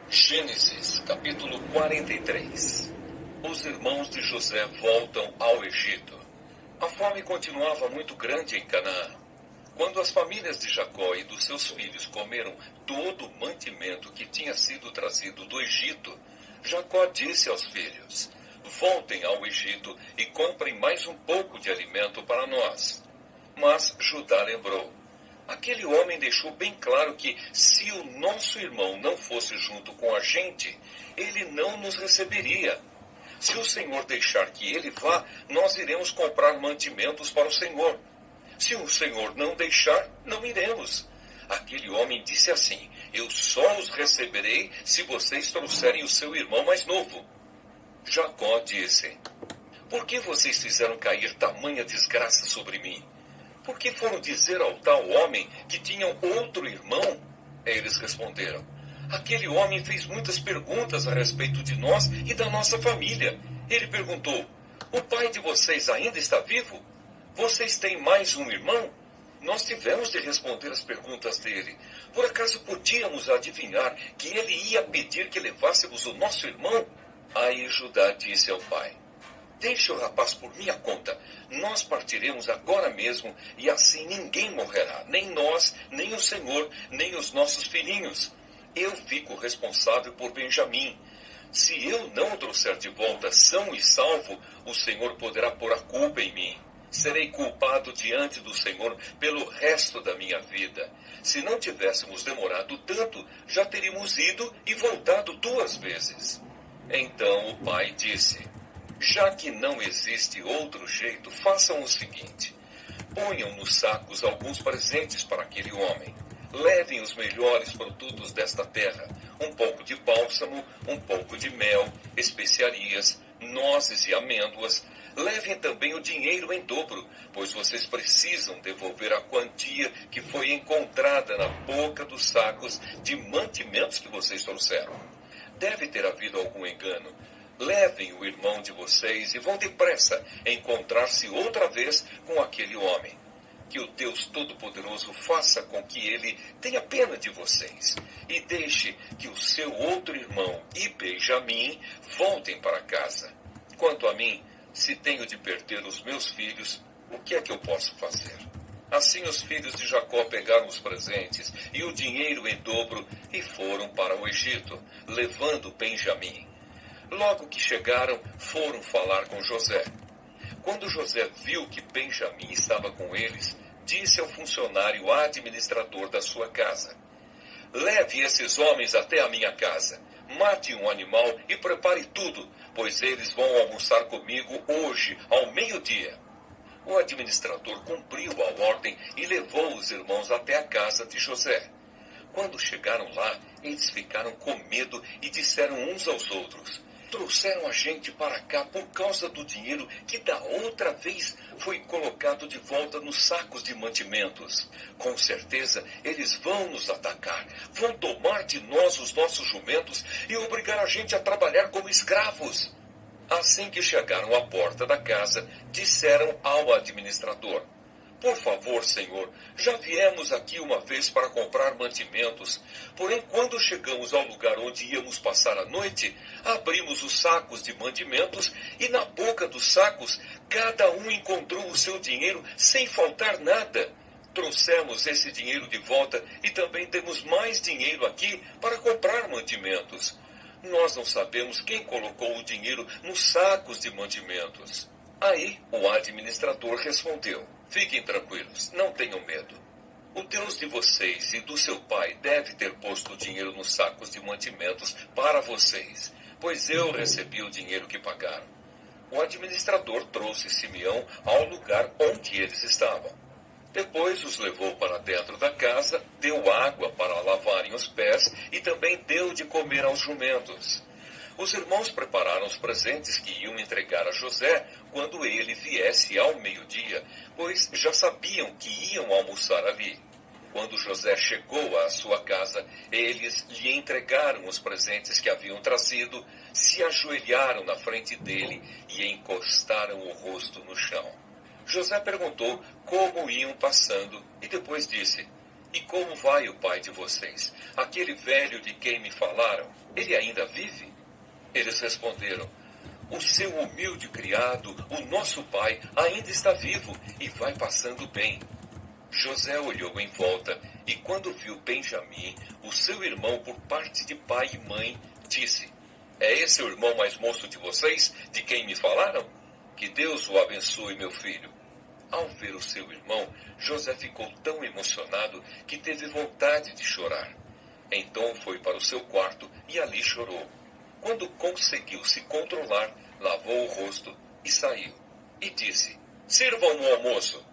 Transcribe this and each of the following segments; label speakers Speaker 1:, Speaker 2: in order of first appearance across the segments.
Speaker 1: Gênesis, capítulo 43. Os irmãos de José voltam ao Egito. A fome continuava muito grande em Canaã. Quando as famílias de Jacó e dos seus filhos comeram todo o mantimento que tinha sido trazido do Egito, Jacó disse aos filhos: voltem ao Egito e comprem mais um pouco de alimento para nós. Mas Judá lembrou: aquele homem deixou bem claro que, se o nosso irmão não fosse junto com a gente, ele não nos receberia. Se o Senhor deixar que ele vá, nós iremos comprar mantimentos para o Senhor. Se o Senhor não deixar, não iremos. Aquele homem disse assim: eu só os receberei se vocês trouxerem o seu irmão mais novo. Jacó disse: por que vocês fizeram cair tamanha desgraça sobre mim? Por que foram dizer ao tal homem que tinham outro irmão? Eles responderam: aquele homem fez muitas perguntas a respeito de nós e da nossa família. Ele perguntou: o pai de vocês ainda está vivo? Vocês têm mais um irmão? Nós tivemos de responder as perguntas dele. Por acaso podíamos adivinhar que ele ia pedir que levássemos o nosso irmão? Aí Judá disse ao pai: deixe o rapaz por minha conta. Nós partiremos agora mesmo e assim ninguém morrerá, nem nós, nem o Senhor, nem os nossos filhinhos. Eu fico responsável por Benjamim. Se eu não o trouxer de volta são e salvo, o Senhor poderá pôr a culpa em mim. Serei culpado diante do Senhor pelo resto da minha vida. Se não tivéssemos demorado tanto, já teríamos ido e voltado 2 vezes. Então o pai disse: já que não existe outro jeito, façam o seguinte: ponham nos sacos alguns presentes para aquele homem. Levem os melhores produtos desta terra: um pouco de bálsamo, um pouco de mel, especiarias, nozes e amêndoas. Levem também o dinheiro em dobro, pois vocês precisam devolver a quantia que foi encontrada na boca dos sacos de mantimentos que vocês trouxeram. Deve ter havido algum engano. Levem o irmão de vocês e vão depressa encontrar-se outra vez com aquele homem. Que o Deus Todo-Poderoso faça com que ele tenha pena de vocês e deixe que o seu outro irmão e Benjamim voltem para casa. Quanto a mim, se tenho de perder os meus filhos, o que é que eu posso fazer? Assim os filhos de Jacó pegaram os presentes e o dinheiro em dobro e foram para o Egito, levando Benjamim. Logo que chegaram, foram falar com José. Quando José viu que Benjamim estava com eles, disse ao funcionário administrador da sua casa: leve esses homens até a minha casa, mate um animal e prepare tudo, pois eles vão almoçar comigo hoje, ao meio-dia. O administrador cumpriu a ordem e levou os irmãos até a casa de José. Quando chegaram lá, eles ficaram com medo e disseram uns aos outros: trouxeram a gente para cá por causa do dinheiro que da outra vez foi colocado de volta nos sacos de mantimentos. Com certeza eles vão nos atacar, vão tomar de nós os nossos jumentos e obrigar a gente a trabalhar como escravos. Assim que chegaram à porta da casa, disseram ao administrador: por favor, senhor, já viemos aqui uma vez para comprar mantimentos. Porém, quando chegamos ao lugar onde íamos passar a noite, abrimos os sacos de mantimentos e na boca dos sacos, cada um encontrou o seu dinheiro sem faltar nada. Trouxemos esse dinheiro de volta e também temos mais dinheiro aqui para comprar mantimentos. Nós não sabemos quem colocou o dinheiro nos sacos de mantimentos. Aí o administrador respondeu: fiquem tranquilos, não tenham medo. O Deus de vocês e do seu pai deve ter posto o dinheiro nos sacos de mantimentos para vocês, pois eu recebi o dinheiro que pagaram. O administrador trouxe Simeão ao lugar onde eles estavam. Depois os levou para dentro da casa, deu água para lavarem os pés e também deu de comer aos jumentos. Os irmãos prepararam os presentes que iam entregar a José quando ele viesse ao meio-dia, pois já sabiam que iam almoçar ali. Quando José chegou à sua casa, eles lhe entregaram os presentes que haviam trazido, se ajoelharam na frente dele e encostaram o rosto no chão. José perguntou como iam passando e depois disse: E como vai o pai de vocês? Aquele velho de quem me falaram, ele ainda vive? Eles responderam: o seu humilde criado, o nosso pai, ainda está vivo e vai passando bem. José olhou em volta e, quando viu Benjamim, o seu irmão por parte de pai e mãe, disse: é esse o irmão mais moço de vocês, de quem me falaram? Que Deus o abençoe, meu filho. Ao ver o seu irmão, José ficou tão emocionado que teve vontade de chorar. Então foi para o seu quarto e ali chorou. Quando conseguiu se controlar, lavou o rosto e saiu. E disse: sirvam o almoço.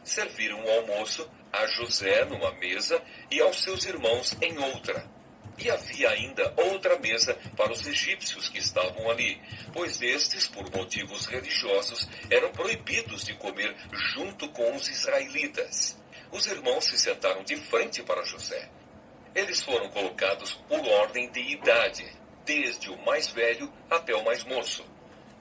Speaker 1: Serviram o almoço a José numa mesa e aos seus irmãos em outra. E havia ainda outra mesa para os egípcios que estavam ali, pois estes, por motivos religiosos, eram proibidos de comer junto com os israelitas. Os irmãos se sentaram de frente para José. Eles foram colocados por ordem de idade, desde o mais velho até o mais moço.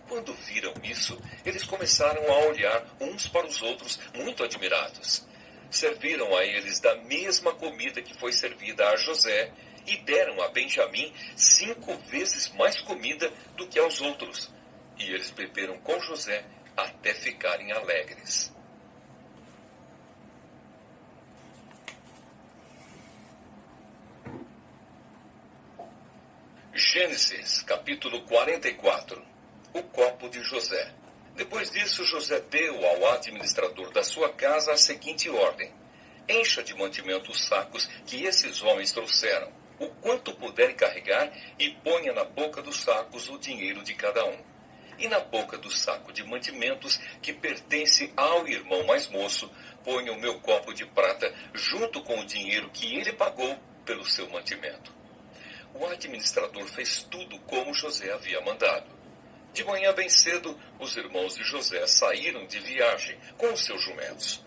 Speaker 1: Quando viram isso, eles começaram a olhar uns para os outros, muito admirados. Serviram a eles da mesma comida que foi servida a José e deram a Benjamim 5 vezes mais comida do que aos outros. E eles beberam com José até ficarem alegres. Gênesis, capítulo 44. O copo de José. Depois disso, José deu ao administrador da sua casa a seguinte ordem: encha de mantimento os sacos que esses homens trouxeram, o quanto puderem carregar, e ponha na boca dos sacos o dinheiro de cada um. E na boca do saco de mantimentos que pertence ao irmão mais moço, ponha o meu copo de prata junto com o dinheiro que ele pagou pelo seu mantimento. O administrador fez tudo como José havia mandado. De manhã bem cedo, os irmãos de José saíram de viagem com os seus jumentos.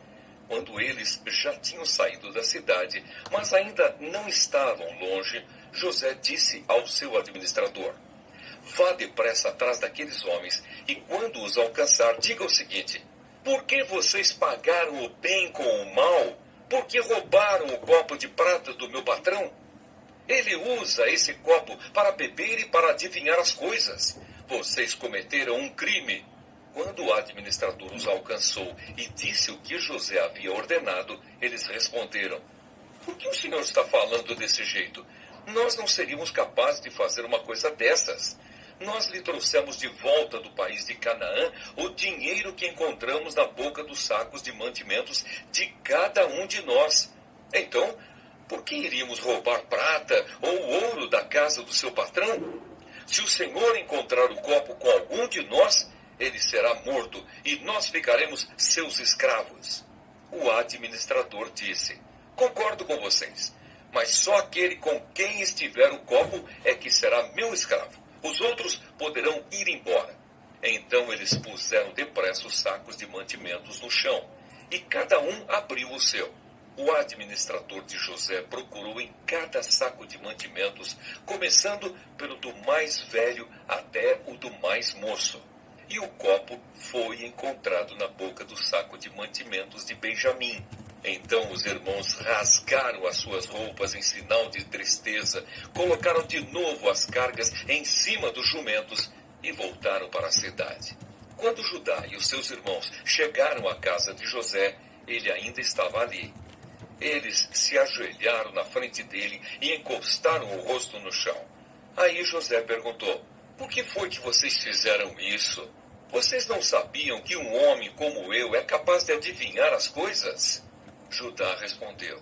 Speaker 1: Quando eles já tinham saído da cidade, mas ainda não estavam longe, José disse ao seu administrador: vá depressa atrás daqueles homens e, quando os alcançar, diga o seguinte: por que vocês pagaram o bem com o mal? Por que roubaram o copo de prata do meu patrão? Ele usa esse copo para beber e para adivinhar as coisas. Vocês cometeram um crime. Quando o administrador os alcançou e disse o que José havia ordenado, eles responderam: por que o senhor está falando desse jeito? Nós não seríamos capazes de fazer uma coisa dessas. Nós lhe trouxemos de volta do país de Canaã o dinheiro que encontramos na boca dos sacos de mantimentos de cada um de nós. Então, por que iríamos roubar prata ou ouro da casa do seu patrão? Se o senhor encontrar o copo com algum de nós, ele será morto e nós ficaremos seus escravos. O administrador disse: concordo com vocês, mas só aquele com quem estiver o copo é que será meu escravo. Os outros poderão ir embora. Então eles puseram depressa os sacos de mantimentos no chão, e cada um abriu o seu. O administrador de José procurou em cada saco de mantimentos, começando pelo do mais velho até o do mais moço. E o copo foi encontrado na boca do saco de mantimentos de Benjamim. Então os irmãos rasgaram as suas roupas em sinal de tristeza, colocaram de novo as cargas em cima dos jumentos e voltaram para a cidade. Quando Judá e os seus irmãos chegaram à casa de José, ele ainda estava ali. Eles se ajoelharam na frente dele e encostaram o rosto no chão. Aí José perguntou: por que foi que vocês fizeram isso? Vocês não sabiam que um homem como eu é capaz de adivinhar as coisas? Judá respondeu: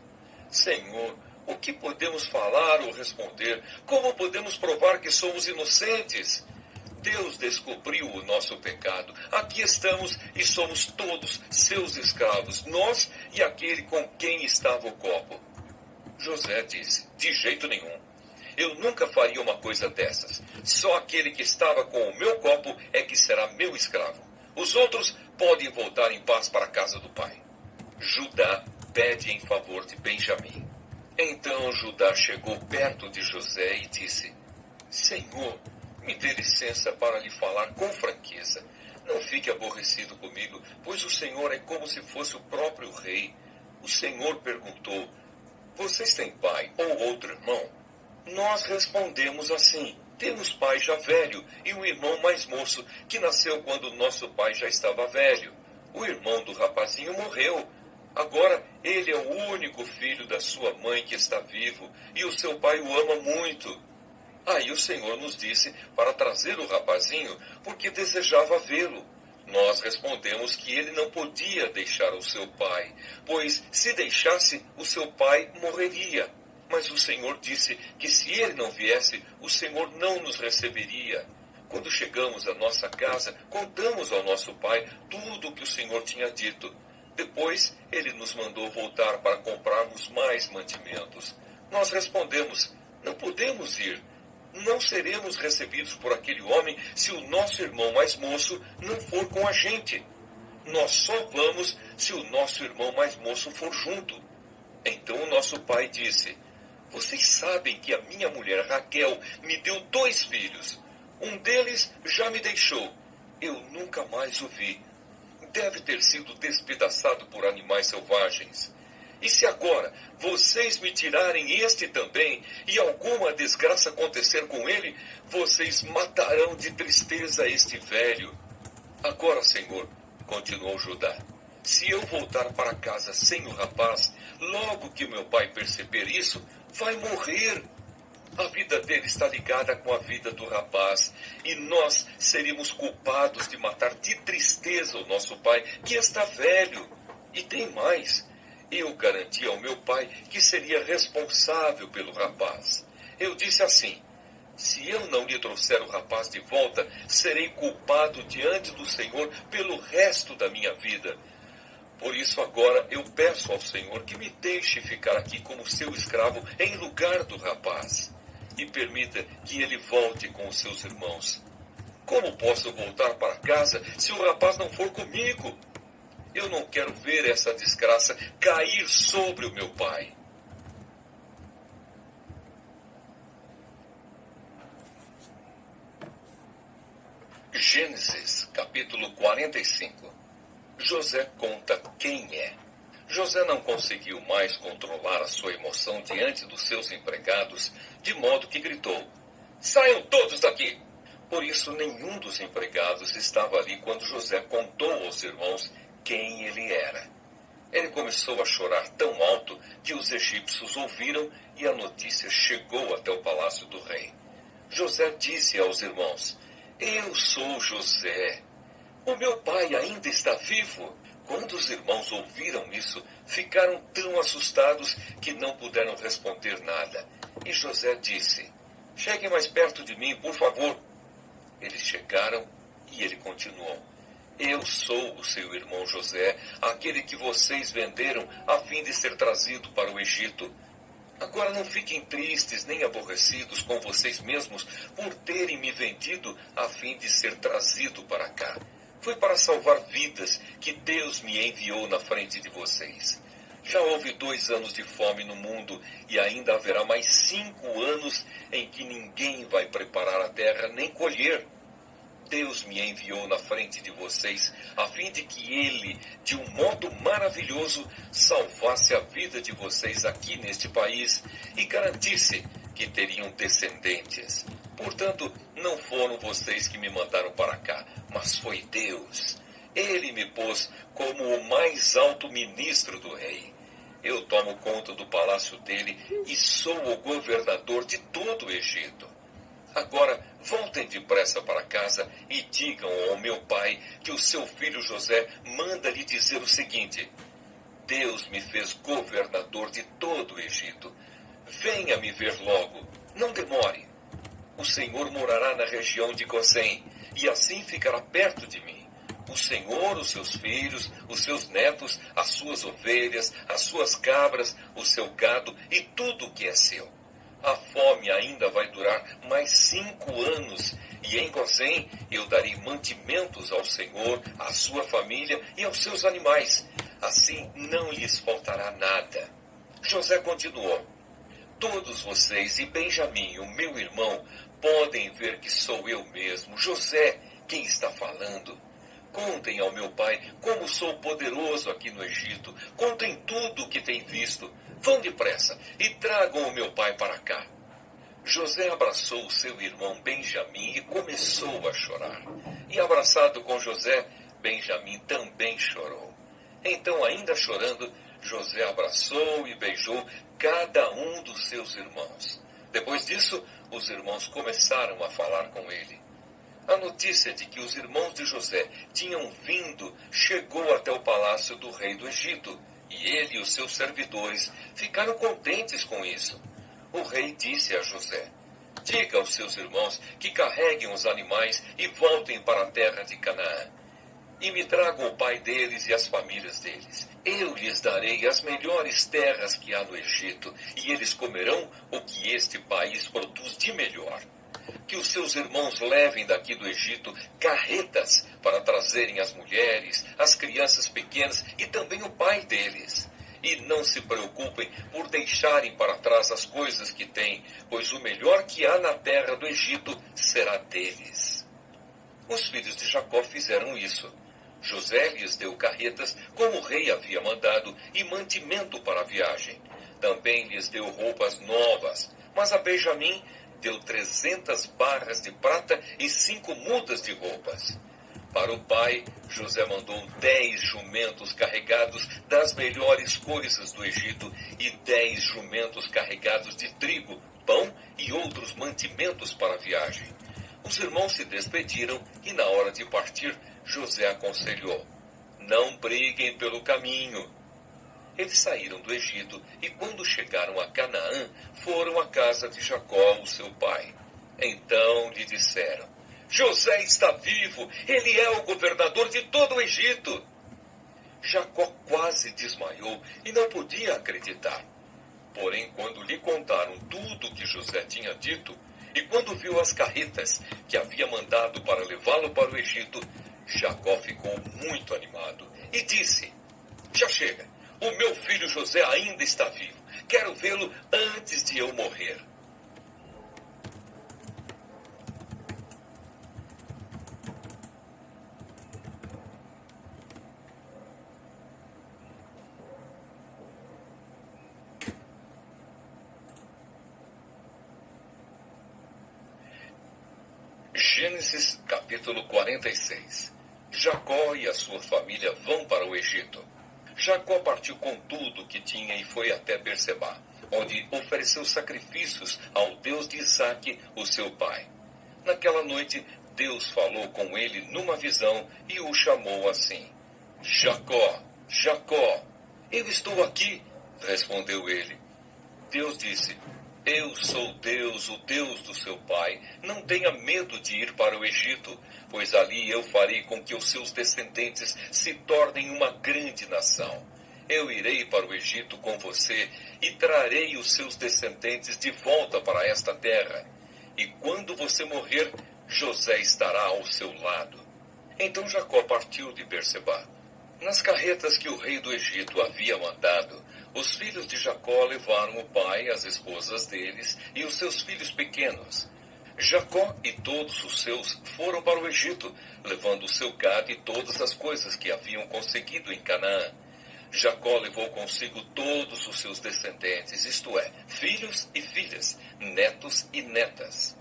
Speaker 1: Senhor, o que podemos falar ou responder? Como podemos provar que somos inocentes? Deus descobriu o nosso pecado. Aqui estamos e somos todos seus escravos, nós e aquele com quem estava o copo. José disse: de jeito nenhum. Eu nunca faria uma coisa dessas. Só aquele que estava com o meu copo é que será meu escravo. Os outros podem voltar em paz para a casa do pai. Judá pede em favor de Benjamim. Então Judá chegou perto de José e disse: Senhor, me dê licença para lhe falar com franqueza. Não fique aborrecido comigo, pois o Senhor é como se fosse o próprio rei. O Senhor perguntou: vocês têm pai ou outro irmão? Nós respondemos assim: temos pai já velho e um irmão mais moço, que nasceu quando nosso pai já estava velho. O irmão do rapazinho morreu. Agora ele é o único filho da sua mãe que está vivo, e o seu pai o ama muito. Aí o Senhor nos disse para trazer o rapazinho, porque desejava vê-lo. Nós respondemos que ele não podia deixar o seu pai, pois se deixasse, o seu pai morreria. Mas o Senhor disse que se ele não viesse, o Senhor não nos receberia. Quando chegamos à nossa casa, contamos ao nosso pai tudo o que o Senhor tinha dito. Depois, ele nos mandou voltar para comprarmos mais mantimentos. Nós respondemos: não podemos ir. Não seremos recebidos por aquele homem se o nosso irmão mais moço não for com a gente. Nós só vamos se o nosso irmão mais moço for junto. Então o nosso pai disse: vocês sabem que a minha mulher Raquel me deu 2 filhos. Um deles já me deixou. Eu nunca mais o vi. Deve ter sido despedaçado por animais selvagens. E se agora vocês me tirarem este também, e alguma desgraça acontecer com ele, vocês matarão de tristeza este velho. Agora, Senhor, continuou Judá, se eu voltar para casa sem o rapaz, logo que meu pai perceber isso, vai morrer. A vida dele está ligada com a vida do rapaz, e nós seríamos culpados de matar de tristeza o nosso pai, que está velho. E tem mais. Eu garanti ao meu pai que seria responsável pelo rapaz. Eu disse assim: se eu não lhe trouxer o rapaz de volta, serei culpado diante do Senhor pelo resto da minha vida. Por isso agora eu peço ao Senhor que me deixe ficar aqui como seu escravo em lugar do rapaz, e permita que ele volte com os seus irmãos. Como posso voltar para casa se o rapaz não for comigo? Eu não quero ver essa desgraça cair sobre o meu pai. Gênesis, capítulo 45. José conta quem é. José não conseguiu mais controlar a sua emoção diante dos seus empregados, de modo que gritou: saiam todos daqui! Por isso, nenhum dos empregados estava ali quando José contou aos irmãos quem ele era. Ele começou a chorar tão alto que os egípcios ouviram e a notícia chegou até o palácio do rei. José disse aos irmãos: eu sou José. O meu pai ainda está vivo. Quando os irmãos ouviram isso, ficaram tão assustados que não puderam responder nada. E José disse: cheguem mais perto de mim, por favor. Eles chegaram e ele continuou: eu sou o seu irmão José, aquele que vocês venderam a fim de ser trazido para o Egito. Agora não fiquem tristes nem aborrecidos com vocês mesmos por terem me vendido a fim de ser trazido para cá. Foi para salvar vidas que Deus me enviou na frente de vocês. Já houve 2 anos de fome no mundo e ainda haverá mais 5 anos em que ninguém vai preparar a terra nem colher. Deus me enviou na frente de vocês a fim de que Ele, de um modo maravilhoso, salvasse a vida de vocês aqui neste país e garantisse que teriam descendentes. Portanto, não foram vocês que me mandaram para cá, mas foi Deus. Ele me pôs como o mais alto ministro do rei. Eu tomo conta do palácio dele e sou o governador de todo o Egito. Agora, voltem depressa para casa e digam ao meu pai que o seu filho José manda lhe dizer o seguinte: Deus me fez governador de todo o Egito. Venha me ver logo, não demore. O Senhor morará na região de Gozém, e assim ficará perto de mim. O Senhor, os seus filhos, os seus netos, as suas ovelhas, as suas cabras, o seu gado e tudo o que é seu. A fome ainda vai durar mais 5 anos, e em Gozém eu darei mantimentos ao Senhor, à sua família e aos seus animais. Assim não lhes faltará nada. José continuou: todos vocês e Benjamim, o meu irmão, podem ver que sou eu mesmo, José, quem está falando. Contem ao meu pai como sou poderoso aqui no Egito. Contem tudo o que têm visto. Vão depressa e tragam o meu pai para cá. José abraçou seu irmão Benjamim e começou a chorar. E abraçado com José, Benjamim também chorou. Então, ainda chorando, José abraçou e beijou cada um dos seus irmãos. Depois disso, os irmãos começaram a falar com ele. A notícia de que os irmãos de José tinham vindo chegou até o palácio do rei do Egito, e ele e os seus servidores ficaram contentes com isso. O rei disse a José: diga aos seus irmãos que carreguem os animais e voltem para a terra de Canaã. E me tragam o pai deles e as famílias deles. Eu lhes darei as melhores terras que há no Egito, e eles comerão o que este país produz de melhor. Que os seus irmãos levem daqui do Egito carretas para trazerem as mulheres, as crianças pequenas e também o pai deles. E não se preocupem por deixarem para trás as coisas que têm, pois o melhor que há na terra do Egito será deles. Os filhos de Jacó fizeram isso. José lhes deu carretas, como o rei havia mandado, e mantimento para a viagem. Também lhes deu roupas novas, mas a Benjamim deu 300 barras de prata e 5 mudas de roupas. Para o pai, José mandou 10 jumentos carregados das melhores coisas do Egito e 10 jumentos carregados de trigo, pão e outros mantimentos para a viagem. Os irmãos se despediram e, na hora de partir, José aconselhou: não briguem pelo caminho. Eles saíram do Egito e, quando chegaram a Canaã, foram à casa de Jacó, o seu pai. Então lhe disseram: José está vivo, ele é o governador de todo o Egito. Jacó quase desmaiou e não podia acreditar. Porém, quando lhe contaram tudo o que José tinha dito, e quando viu as carretas que havia mandado para levá-lo para o Egito, Jacó ficou muito animado e disse: já chega, o meu filho José ainda está vivo. Quero vê-lo antes de eu morrer. Gênesis capítulo 46. Jacó e a sua família vão para o Egito. Jacó partiu com tudo o que tinha e foi até Berseba, onde ofereceu sacrifícios ao Deus de Isaque, o seu pai. Naquela noite, Deus falou com ele numa visão e o chamou assim: Jacó, Jacó. Eu estou aqui, respondeu ele. Deus disse: eu sou Deus, o Deus do seu pai. Não tenha medo de ir para o Egito, pois ali eu farei com que os seus descendentes se tornem uma grande nação. Eu irei para o Egito com você e trarei os seus descendentes de volta para esta terra. E quando você morrer, José estará ao seu lado. Então Jacó partiu de Berseba. Nas carretas que o rei do Egito havia mandado, os filhos de Jacó levaram o pai, as esposas deles e os seus filhos pequenos. Jacó e todos os seus foram para o Egito, levando o seu gado e todas as coisas que haviam conseguido em Canaã. Jacó levou consigo todos os seus descendentes, isto é, filhos e filhas, netos e netas.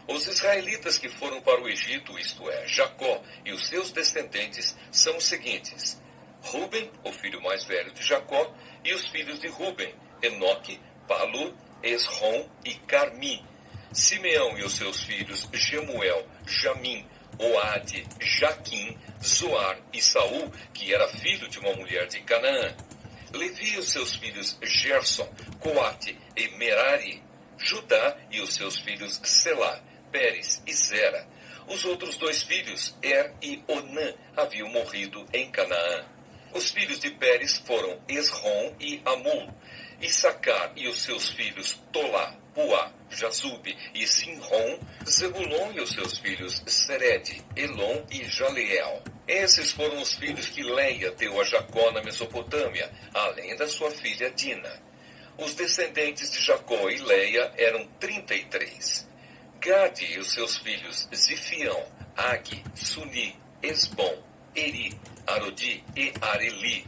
Speaker 1: Os israelitas que foram para o Egito, isto é, Jacó e os seus descendentes, são os seguintes: Ruben, o filho mais velho de Jacó, e os filhos de Ruben, Enoque, Palu, Esrom e Carmi. Simeão e os seus filhos, Jemuel, Jamim, Oade, Jaquim, Zoar e Saul, que era filho de uma mulher de Canaã. Levi e os seus filhos, Gerson, Coate e Merari. Judá e os seus filhos, Selá, Pérez e Zera. Os outros 2 filhos, Er e Onã, haviam morrido em Canaã. Os filhos de Pérez foram Esrom e Amul. Issacar e os seus filhos, Tolá, Puá, Jazube e Sinrom. Zebulon e os seus filhos, Sered, Elon e Jaleel. Esses foram os filhos que Leia deu a Jacó na Mesopotâmia, além da sua filha Dina. Os descendentes de Jacó e Leia eram 33. Gade e os seus filhos, Zifião, Agi, Suni, Esbom, Eri, Arodi e Areli.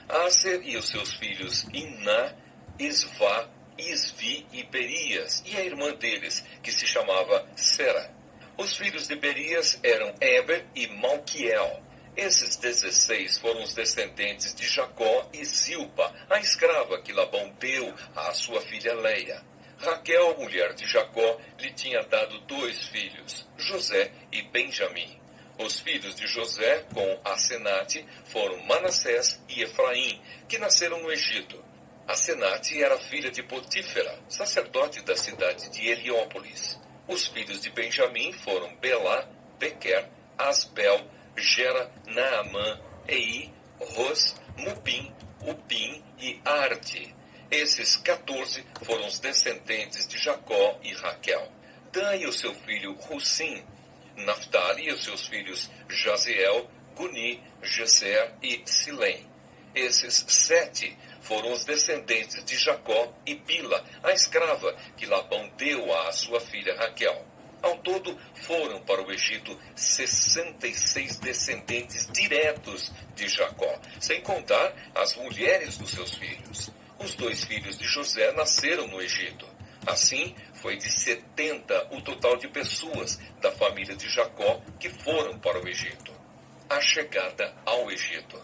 Speaker 1: Aser e os seus filhos, Iná, Isvá, Isvi e Berias, e a irmã deles, que se chamava Sera. Os filhos de Berias eram Eber e Malquiel. Esses 16 foram os descendentes de Jacó e Zilpa, a escrava que Labão deu à sua filha Leia. Raquel, mulher de Jacó, lhe tinha dado 2 filhos, José e Benjamim. Os filhos de José, com Asenate, foram Manassés e Efraim, que nasceram no Egito. Asenate era filha de Potífera, sacerdote da cidade de Heliópolis. Os filhos de Benjamim foram Belá, Bequer, Asbel, Gera, Naamã, Ei, Ros, Mupim, Upim e Arde. Esses 14 foram os descendentes de Jacó e Raquel. Dan e o seu filho Russim, Naftali e os seus filhos Jaziel, Guni, Jezer e Silém. Esses 7 foram os descendentes de Jacó e Bila, a escrava que Labão deu à sua filha Raquel. Ao todo, foram para o Egito 66 descendentes diretos de Jacó, sem contar as mulheres dos seus filhos. Os 2 filhos de José nasceram no Egito. Assim, foi de 70 o total de pessoas da família de Jacó que foram para o Egito. A chegada ao Egito.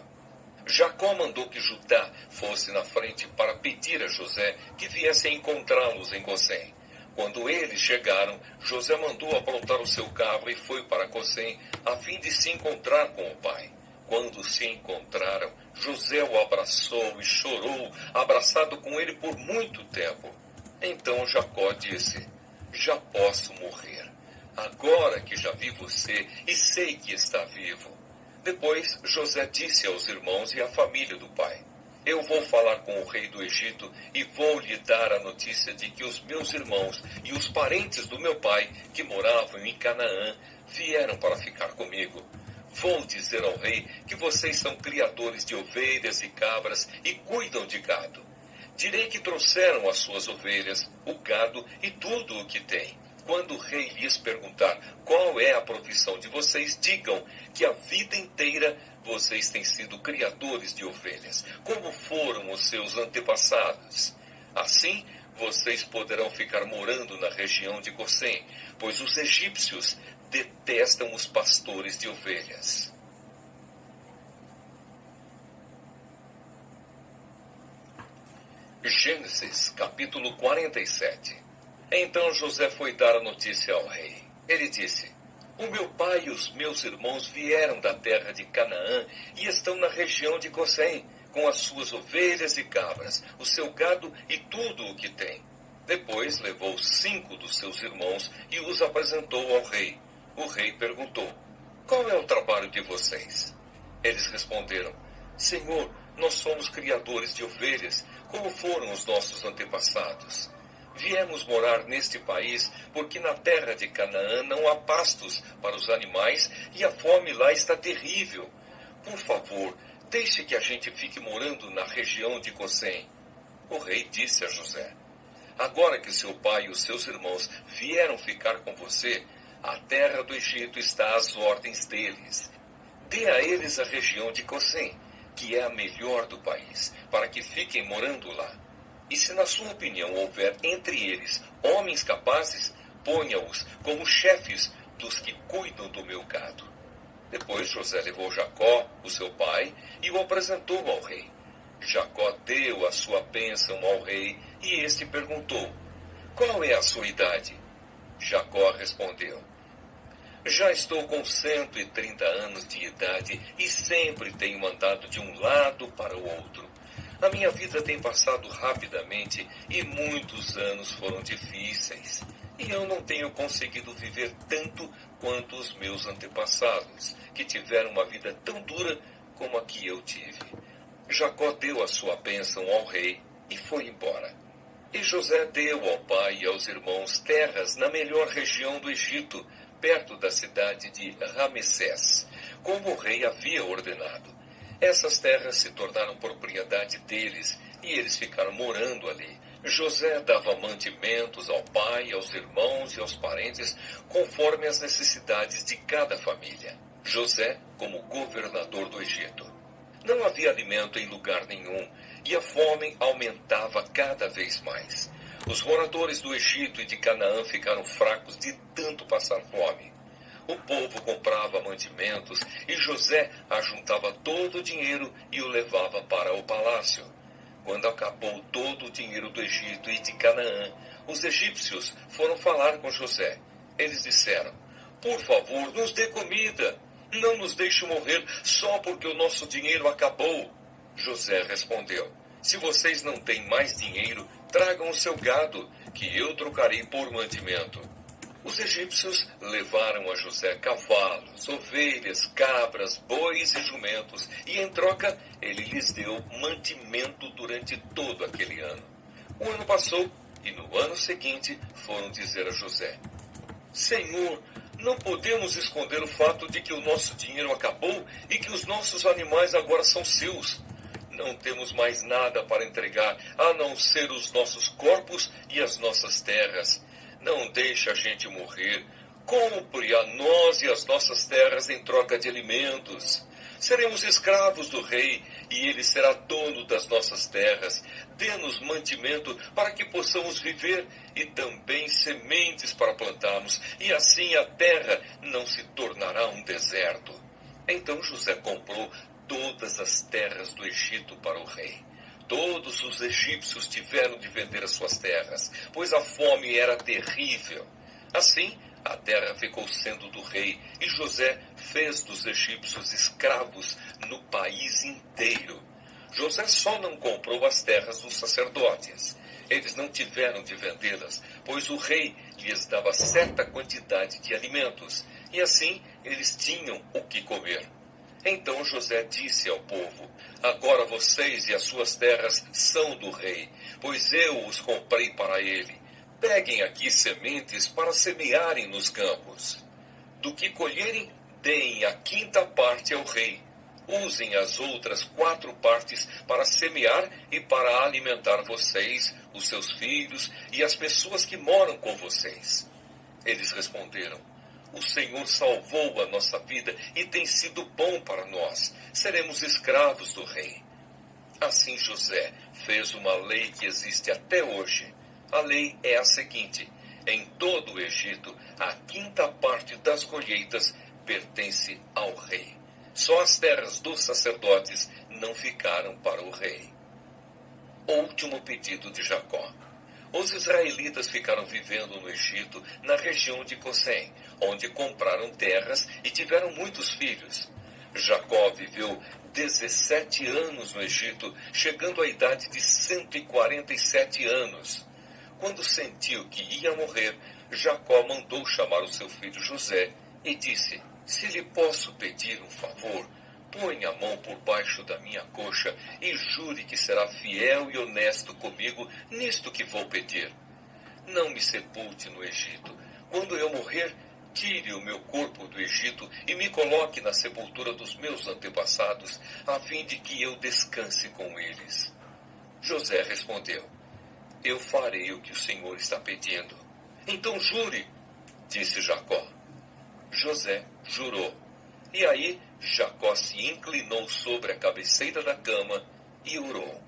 Speaker 1: Jacó mandou que Judá fosse na frente para pedir a José que viesse encontrá-los em Gozém. Quando eles chegaram, José mandou aprontar o seu carro e foi para Gozém, a fim de se encontrar com o pai. Quando se encontraram, José o abraçou e chorou, abraçado com ele por muito tempo. Então Jacó disse: já posso morrer, agora que já vi você e sei que está vivo. Depois José disse aos irmãos e à família do pai: eu vou falar com o rei do Egito e vou lhe dar a notícia de que os meus irmãos e os parentes do meu pai, que moravam em Canaã, vieram para ficar comigo. Vou dizer ao rei que vocês são criadores de ovelhas e cabras e cuidam de gado. Direi que trouxeram as suas ovelhas, o gado e tudo o que têm. Quando o rei lhes perguntar qual é a profissão de vocês, digam que a vida inteira vocês têm sido criadores de ovelhas, como foram os seus antepassados. Assim, vocês poderão ficar morando na região de Gozém, pois os egípcios detestam os pastores de ovelhas. Gênesis, capítulo 47. Então José foi dar a notícia ao rei. Ele disse: o meu pai e os meus irmãos vieram da terra de Canaã e estão na região de Gozém, com as suas ovelhas e cabras, o seu gado e tudo o que tem. Depois levou 5 dos seus irmãos e os apresentou ao rei. O rei perguntou: qual é o trabalho de vocês? Eles responderam: Senhor, nós somos criadores de ovelhas, como foram os nossos antepassados. Viemos morar neste país porque na terra de Canaã não há pastos para os animais e a fome lá está terrível. Por favor, deixe que a gente fique morando na região de Gozém. O rei disse a José: agora que seu pai e os seus irmãos vieram ficar com você, a terra do Egito está às ordens deles. Dê a eles a região de Gozém, que é a melhor do país, para que fiquem morando lá. E se na sua opinião houver entre eles homens capazes, ponha-os como chefes dos que cuidam do meu gado. Depois José levou Jacó, o seu pai, e o apresentou ao rei. Jacó deu a sua bênção ao rei e este perguntou: qual é a sua idade? Jacó respondeu: já estou com 130 anos de idade e sempre tenho andado de um lado para o outro. A minha vida tem passado rapidamente e muitos anos foram difíceis. E eu não tenho conseguido viver tanto quanto os meus antepassados, que tiveram uma vida tão dura como a que eu tive. Jacó deu a sua bênção ao rei e foi embora. E José deu ao pai e aos irmãos terras na melhor região do Egito, perto da cidade de Ramessés, como o rei havia ordenado. Essas terras se tornaram propriedade deles e eles ficaram morando ali. José dava mantimentos ao pai, aos irmãos e aos parentes, conforme as necessidades de cada família. José como governador do Egito. Não havia alimento em lugar nenhum, e a fome aumentava cada vez mais. Os moradores do Egito e de Canaã ficaram fracos de tanto passar fome. O povo comprava mantimentos e José ajuntava todo o dinheiro e o levava para o palácio. Quando acabou todo o dinheiro do Egito e de Canaã, os egípcios foram falar com José. Eles disseram: por favor, nos dê comida. Não nos deixe morrer só porque o nosso dinheiro acabou. José respondeu: se vocês não têm mais dinheiro, tragam o seu gado, que eu trocarei por mantimento. Os egípcios levaram a José cavalos, ovelhas, cabras, bois e jumentos, e em troca ele lhes deu mantimento durante todo aquele ano. O ano passou, e no ano seguinte foram dizer a José: Senhor, não podemos esconder o fato de que o nosso dinheiro acabou e que os nossos animais agora são seus. Não temos mais nada para entregar, a não ser os nossos corpos e as nossas terras. Não deixe a gente morrer. Compre a nós e as nossas terras em troca de alimentos. Seremos escravos do rei, e ele será dono das nossas terras. Dê-nos mantimento para que possamos viver, e também sementes para plantarmos, e assim a terra não se tornará um deserto. Então José comprou todas as terras do Egito para o rei. Todos os egípcios tiveram de vender as suas terras, pois a fome era terrível. Assim, a terra ficou sendo do rei, e José fez dos egípcios escravos no país inteiro. José só não comprou as terras dos sacerdotes. Eles não tiveram de vendê-las, pois o rei lhes dava certa quantidade de alimentos, e assim eles tinham o que comer. Então José disse ao povo: agora vocês e as suas terras são do rei, pois eu os comprei para ele. Peguem aqui sementes para semearem nos campos. Do que colherem, deem a 5ª parte ao rei. Usem as outras 4 partes para semear e para alimentar vocês, os seus filhos e as pessoas que moram com vocês. Eles responderam: o Senhor salvou a nossa vida e tem sido bom para nós. Seremos escravos do rei. Assim José fez uma lei que existe até hoje. A lei é a seguinte: em todo o Egito, a 5ª parte das colheitas pertence ao rei. Só as terras dos sacerdotes não ficaram para o rei. O último pedido de Jacó. Os israelitas ficaram vivendo no Egito, na região de Gosen, onde compraram terras e tiveram muitos filhos. Jacó viveu 17 anos no Egito, chegando à idade de 147 anos. Quando sentiu que ia morrer, Jacó mandou chamar o seu filho José e disse: se lhe posso pedir um favor, põe a mão por baixo da minha coxa e jure que será fiel e honesto comigo nisto que vou pedir. Não me sepulte no Egito. Quando eu morrer, tire o meu corpo do Egito e me coloque na sepultura dos meus antepassados, a fim de que eu descanse com eles. José respondeu: eu farei o que o Senhor está pedindo. Então jure, disse Jacó. José jurou. E aí Jacó se inclinou sobre a cabeceira da cama e orou: